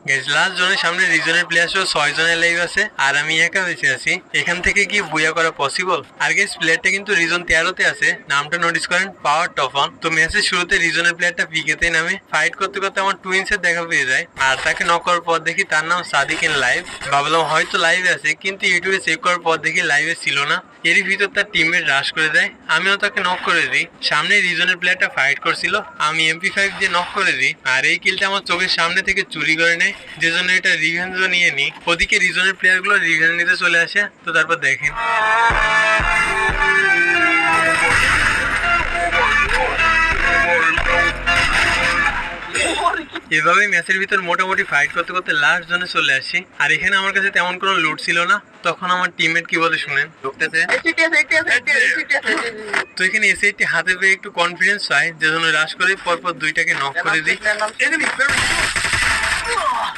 Guys last জোনের সামনে রিজনের player সহ 6 জনের লাইভ আছে আর আমি একা বেঁচে আছি। এখান থেকে কি বুয়া করা পসিবল? আর গাইস প্লেয়ারটা কিন্তু রিজন 13 তে আছে, নামটা নোটিস করেন, পাওয়ার টফন। তো ম্যাচের শুরুতে রিজনের প্লেয়ারটা পিকেতে নামে, ফাইট করতে করতে আমার টুইন্সের দেখা পেয়ে যায় আর তাকে নক করার পর দেখি তার নাম সাদিক ইন লাইভ। ভাবলাম হয়তো লাইভে আছে, কিন্তু ইউটিউবে চেক করার পর দেখি লাইভে ছিল না। এরই ভিতর তার টিমমেট রাশ করে দেয়, আমিও তাকে নক করে দিই। সামনে রিজনের প্লেয়ারটা ফাইট করছিল, আমি MP5 দিয়ে নক করে দিই আর এই কিলটা আমার চোখের সামনে থেকে চুরি করে নেয়, যে জন্য এটা রিভেঞ্জও নিয়ে নিই। ওদিকে রিজনের প্লেয়ার গুলো রিভেঞ্জ নিতে চলে আসে। তো তারপর দেখেন এভাবে ম্যাচের ভিতর মোটামুটি ফাইট করতে করতে লাস্ট জোনে চলে আসি। আর এখানে আমার কাছে তেমন কোনো লুট ছিল না। তখন আমার টিমমেট কি বলে শুনেন, ঢুকতেছে। তো এখানে এসএইটি হাতে পেয়ে একটু কনফিডেন্স হয়, যে জন্য রাশ করে পরপর দুইটাকে নক করে দিই।